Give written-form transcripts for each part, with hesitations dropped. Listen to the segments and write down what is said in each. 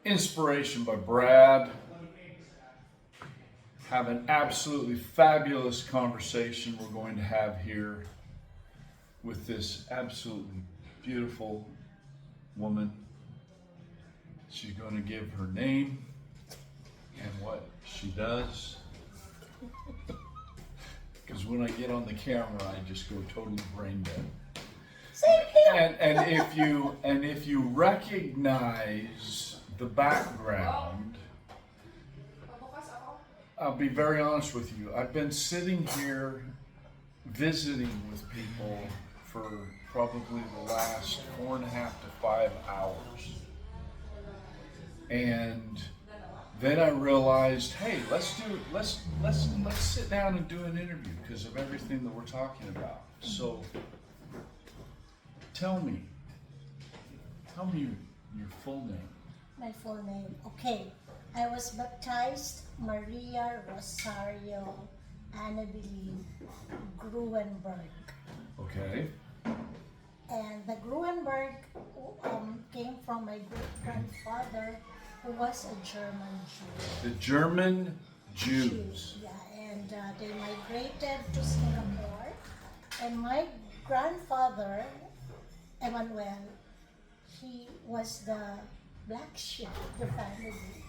Inspiration by Brad. Have an absolutely fabulous conversation we're going to have here with this absolutely beautiful woman. She's going to give her name and what she does. Because when I get on the camera, I just go totally brain dead. And if you recognize the background, I'll be very honest with you. I've been sitting here visiting with people for probably the last 4.5 to 5 hours. And then I realized, hey, let's sit down and do an interview because of everything that we're talking about. So tell me your full name. My full name. Okay. I was baptized Maria Rosario Annabelle Gruenberg. Okay. And the Gruenberg came from my great-grandfather, who was a German Jew. The German Jews. Yeah, and they migrated to Singapore. And my grandfather, Emmanuel, he was the black sheep of the family.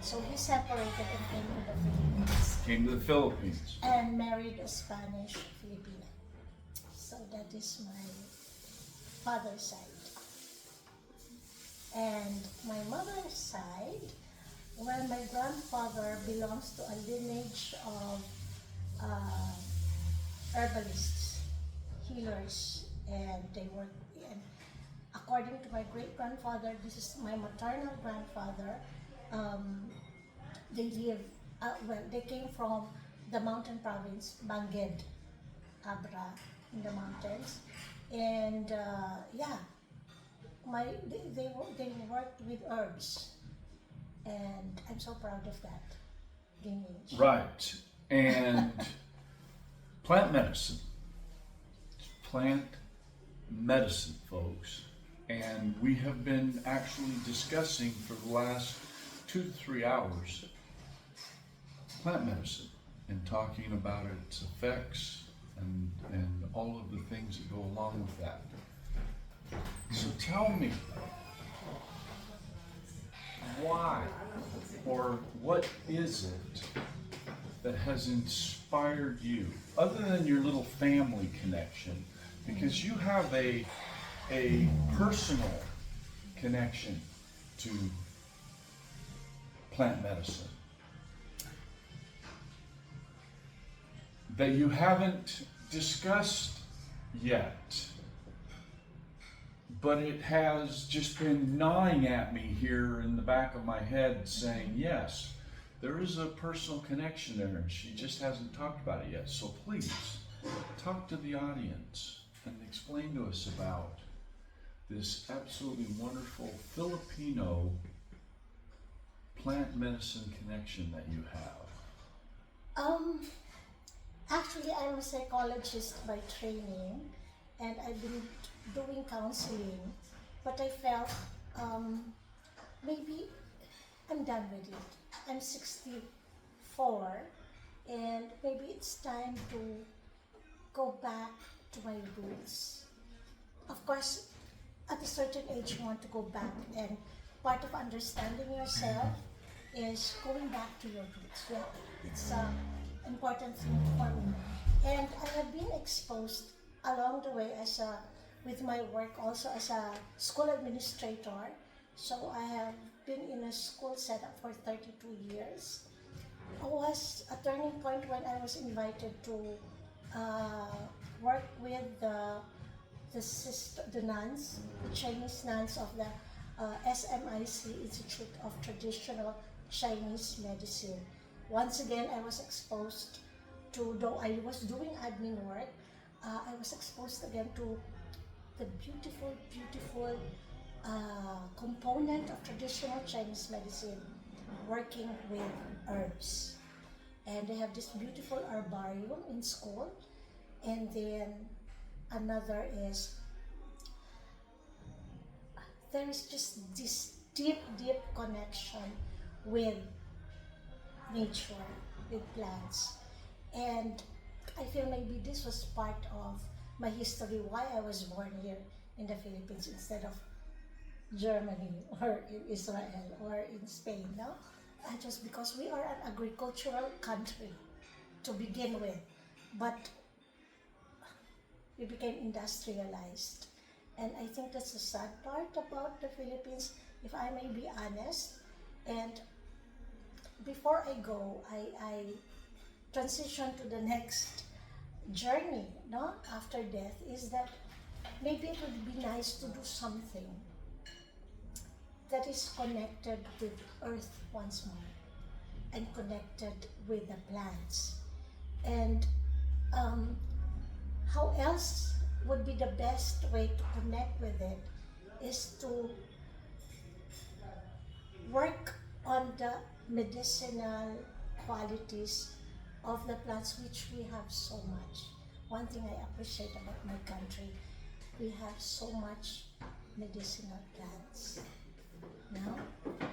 So he separated and came to the Philippines. Came to the Philippines. And married a Spanish Filipino. So that is my father's side. And my mother's side, well, my grandfather belongs to a lineage of herbalists, healers, and they work. And according to my great-grandfather, this is my maternal grandfather. They live, they came from the mountain province, Bangged, Abra, in the mountains. And they worked with herbs. And I'm so proud of that lineage. Right. And plant medicine. Plant medicine, folks. And we have been actually discussing for the last 2 to 3 hours plant medicine and talking about its effects and all of the things that go along with that. So tell me, why or what is it that has inspired you, other than your little family connection, because you have a personal connection to plant medicine that you haven't discussed yet, but it has just been gnawing at me here in the back of my head saying, yes, there is a personal connection there, and she just hasn't talked about it yet. So please, talk to the audience and explain to us about this absolutely wonderful Filipino plant medicine connection that you have. Actually, I'm a psychologist by training, and I've been doing counseling, but I felt maybe I'm done with it. I'm 64, and maybe it's time to go back to my roots. Of course, at a certain age, you want to go back, and part of understanding yourself is going back to your roots. Yeah, it's important thing for me. And I have been exposed along the way with my work also as a school administrator. So I have been in a school setup for 32 years. It was a turning point when I was invited to work with the nuns, the Chinese nuns of the SMIC, Institute of Traditional Chinese Medicine. Once again, I was exposed to, though I was doing admin work, I was exposed again to the beautiful component of traditional Chinese medicine, working with herbs. And they have this beautiful herbarium in school. And then another is, there is just this deep, deep connection with nature, with plants. And I feel maybe this was part of my history, why I was born here in the Philippines instead of Germany or in Israel or in Spain, no? And just because we are an agricultural country to begin with, but we became industrialized. And I think that's the sad part about the Philippines, if I may be honest. And before I go, I transition to the next journey, no, after death, is that maybe it would be nice to do something that is connected with earth once more and connected with the plants. And how else would be the best way to connect with it is to work on the medicinal qualities of the plants, which we have so much. One thing I appreciate about my country, we have so much medicinal plants. No?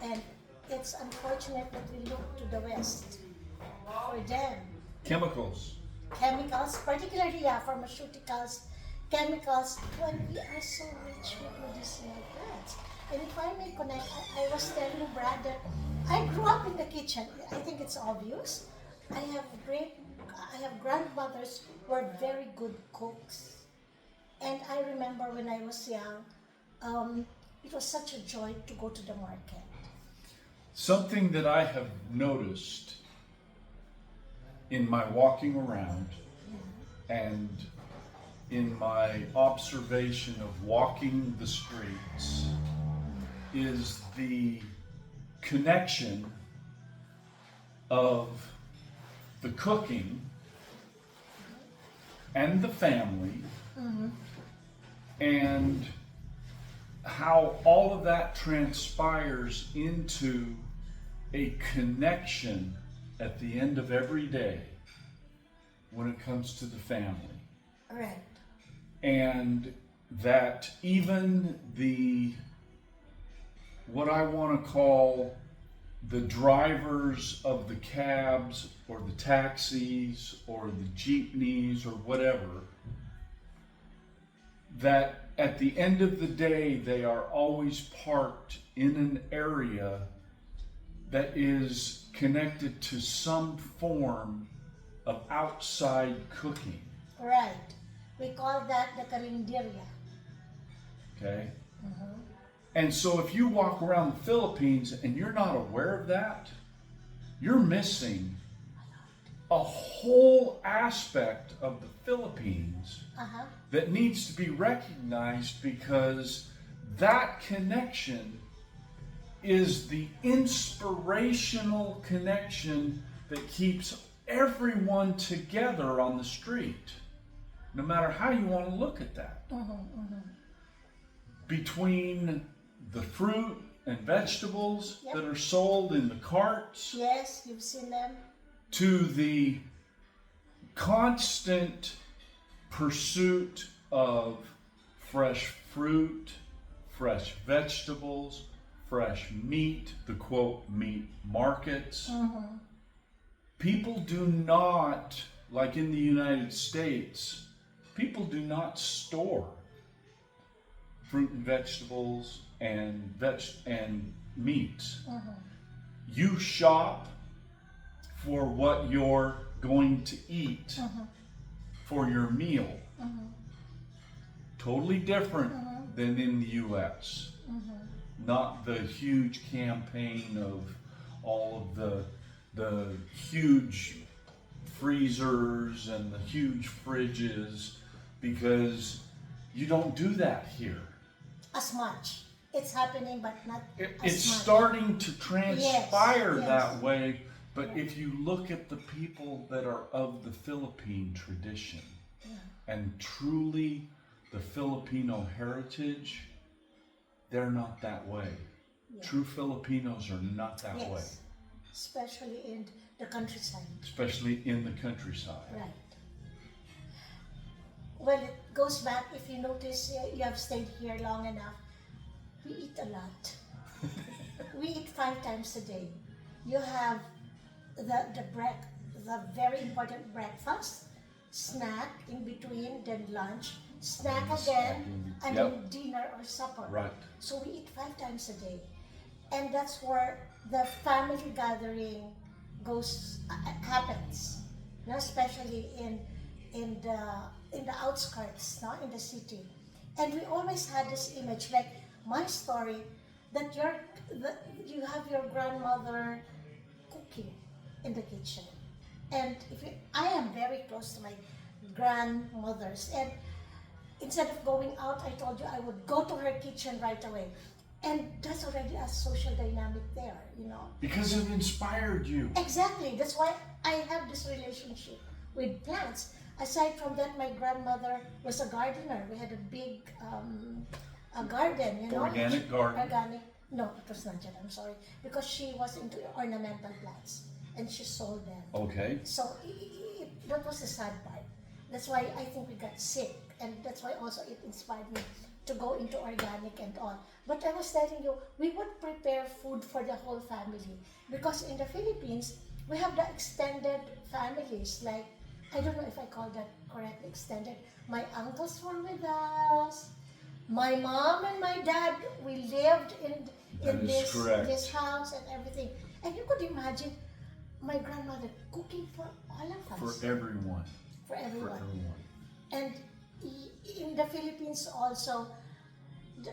And it's unfortunate that we look to the West for them. Chemicals. Chemicals, particularly pharmaceuticals, chemicals, when we are so rich with medicinal plants. And if I may connect, I was telling Brad that I grew up in the kitchen. I think it's obvious. I have grandmothers who were very good cooks. And I remember when I was young, it was such a joy to go to the market. Something that I have noticed in my walking around and in my observation of walking the streets is the connection of the cooking and the family, and how all of that transpires into a connection at the end of every day when it comes to the family. Right. And that even what I want to call the drivers of the cabs or the taxis or the jeepneys or whatever, that at the end of the day they are always parked in an area that is connected to some form of outside cooking. Right. We call that the karinderya. Okay? And so if you walk around the Philippines and you're not aware of that, you're missing a whole aspect of the Philippines that needs to be recognized, because that connection is the inspirational connection that keeps everyone together on the street, no matter how you want to look at that. Between the fruit and vegetables that are sold in the carts, Yes, you've seen them. to the constant pursuit of fresh fruit, fresh vegetables, fresh meat, the quote meat markets. People do not, like in the United States, people do not store fruit and vegetables and meats. You shop for what you're going to eat for your meal. Totally different than in the US. Not the huge campaign of all of the huge freezers and the huge fridges, because you don't do that here. As much. It's happening, but not It's as much. starting to transpire Yes. that way, but if you look at the people that are of the Philippine tradition and truly the Filipino heritage, they're not that way. True Filipinos are not that way. Especially in the countryside. Especially in the countryside. Right. Well, it goes back, if you notice, you have stayed here long enough, we eat a lot. 5 times a day. You have the very important breakfast, snack in between, then lunch, snack And again, snacking. and Yep. then dinner or supper. Right. So we eat 5 times a day, and that's where the family gathering happens. You know, especially in the outskirts, no, in the city. And we always had this image, like my story, that you have your grandmother cooking in the kitchen. And I am very close to my grandmothers, and instead of going out, I told you I would go to her kitchen right away. And that's already a social dynamic there, you know. Because it inspired you. Exactly. That's why I have this relationship with plants. Aside from that, my grandmother was a gardener. We had a big a garden, you know. Organic garden. Organic. No, it was not yet. I'm sorry, because she was into ornamental plants and she sold them. Okay. So that was the sad part. That's why I think we got sick, and that's why also it inspired me to go into organic and all. But I was telling you, we would prepare food for the whole family, because in the Philippines, we have the extended families. Like, I don't know if I call that correctly, extended. My uncles were with us. My mom and my dad, we lived in this house and everything. And you could imagine my grandmother cooking for all of us. For everyone. For everyone. For everyone. And in the Philippines also,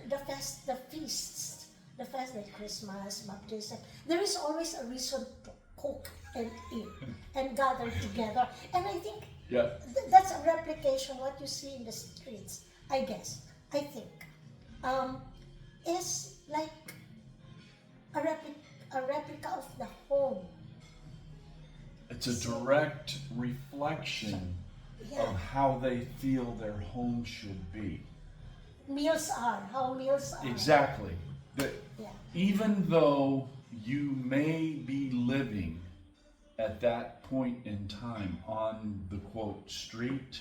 the feasts, the fest like Christmas, baptism, there is always a reason to cook and eat and gather together. And I think that's a replication what you see in the streets, I guess. I think is like a replica of the home. It's a direct reflection of how they feel their home should be. How meals are. Exactly. Even though you may be living at that point in time on the quote street,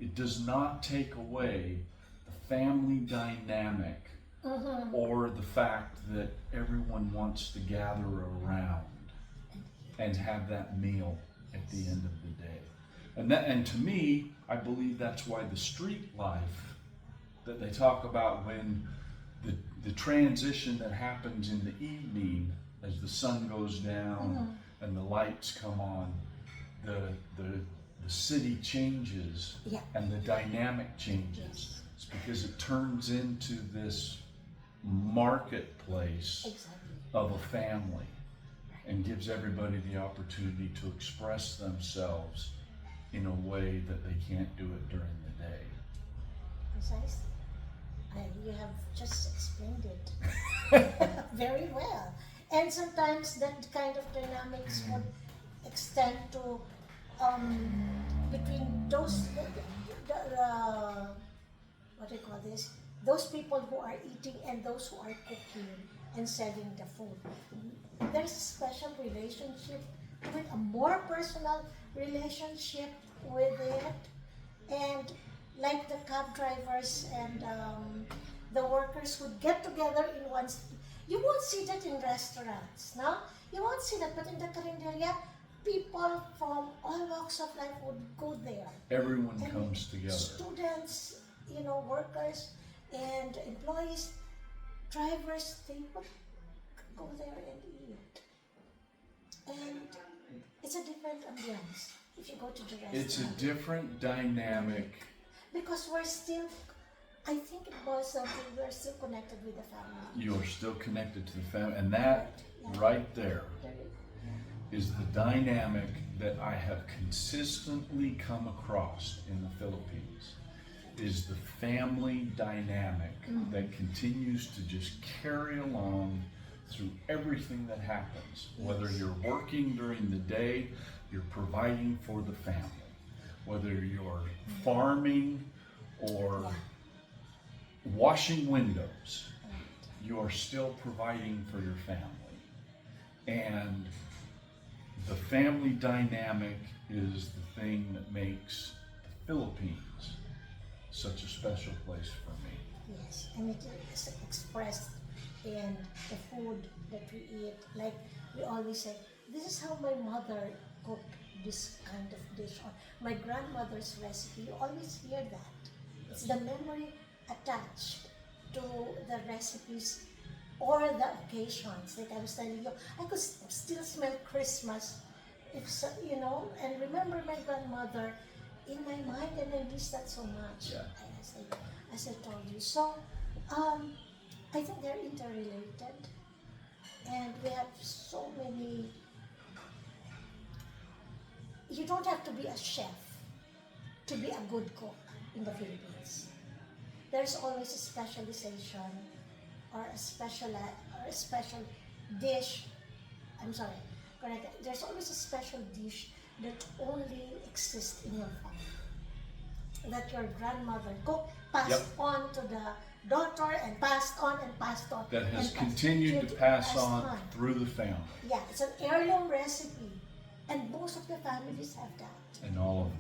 it does not take away the family dynamic or the fact that everyone wants to gather around and have that meal at the end of the day. And to me, I believe that's why the street life that they talk about, when the transition that happens in the evening as the sun goes down and the lights come on, the city changes and the dynamic changes. It's because it turns into this marketplace of a family and gives everybody the opportunity to express themselves in a way that they can't do it during the day. Precisely. You have just explained it very well. And sometimes that kind of dynamics would extend to between those what do you call this? Those people who are eating and those who are cooking and selling the food. There's a special relationship, with a more personal relationship with it, and like the cab drivers and the workers would get together in one. You won't see that in restaurants, no? You won't see that, but in the carinderia, people from all walks of life would go there. Everyone comes together. Students, workers and employees, drivers, they would go there and eat. And it's a different ambiance if you go to the restaurant. It's a different dynamic. Because I think it boils down to we're still connected with the family. You're still connected to the family. And that right there is the dynamic that I have consistently come across in the Philippines, is the family dynamic that continues to just carry along through everything that happens. Whether you're working during the day, you're providing for the family. Whether you're farming or washing windows, you are still providing for your family. And the family dynamic is the thing that makes the Philippines such a special place for me. Yes, and it is expressed and the food that we eat. Like we always say, this is how my mother cooked this kind of dish, or my grandmother's recipe. You always hear that. It's the memory attached to the recipes or the occasions. Like I was telling you, I could still smell Christmas, if so, you know, and remember my grandmother in my mind, and I miss that so much. Yeah. As I told you. So, I think they're interrelated, and we have so many. You don't have to be a chef to be a good cook in the Philippines. There's always a specialization or a special dish. I'm sorry, correct. There's always a special dish that only exists in your family, that your grandmother cooked, passed Yep. on to the daughter, and passed on and passed on. That has and continued to pass on through the family. Yeah, it's an heirloom recipe, and most of the families have that. And all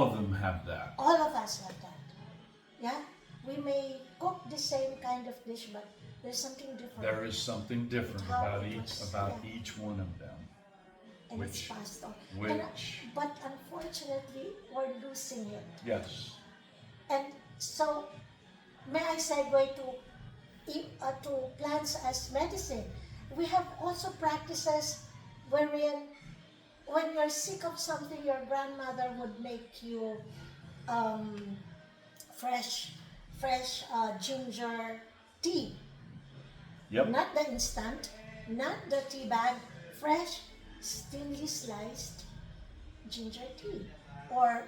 of them have that. All of us have that. Yeah, we may cook the same kind of dish, but there's something different. There is something different How about it each was, each one of them. and it's which- passed on. which- But unfortunately, we're losing it. Yes. And so, may I segue to plants as medicine? We have also practices wherein, when you're sick of something, your grandmother would make you fresh ginger tea. Yep. Not the instant, not the tea bag, fresh, thinly sliced ginger tea, or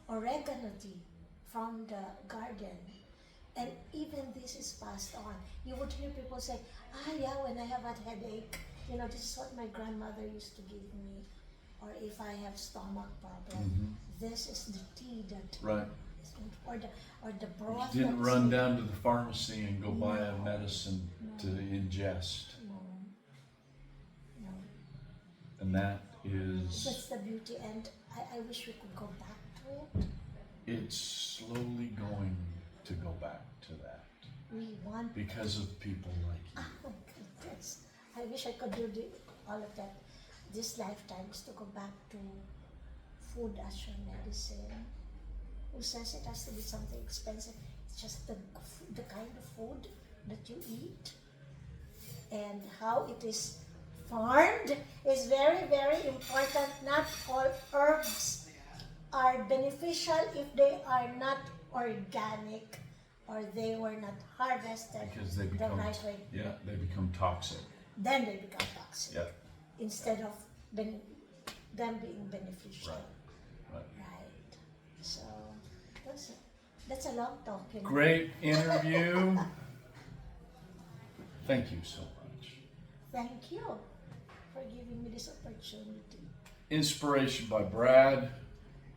oregano tea from the garden. And even this is passed on. You would hear people say, yeah, when I have a headache, this is what my grandmother used to give me. Or if I have stomach problem, this is the tea that, Right. or the broth. You didn't that's run made. down to the pharmacy and go buy a medicine to ingest. No. And that So is, it's the beauty, and I wish we could go back to it. it's slowly going to go back to that We want. because of people like you. Oh my goodness. I wish I could do all of that this lifetime, is to go back to food as your medicine. Who says it has to be something expensive? It's just the kind of food that you eat and how it is farmed is very, very important. Not all herbs are beneficial if they are not organic or they were not harvested Because they the become, right way. they become toxic. Then they become toxic Yep. instead of them being beneficial. Right. Right. So that's a long talk. Great interview. Thank you so much. Thank you for giving me this opportunity. Inspiration by Brad.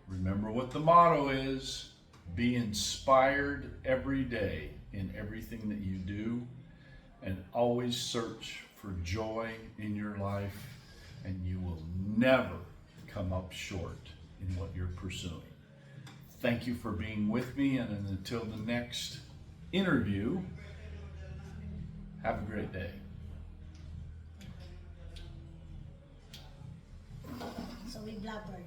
Remember what the motto is. Be inspired every day in everything that you do, and always search for joy in your life, and you will never come up short in what you're pursuing. Thank you for being with me, and until the next interview, have a great day. So we blubbered.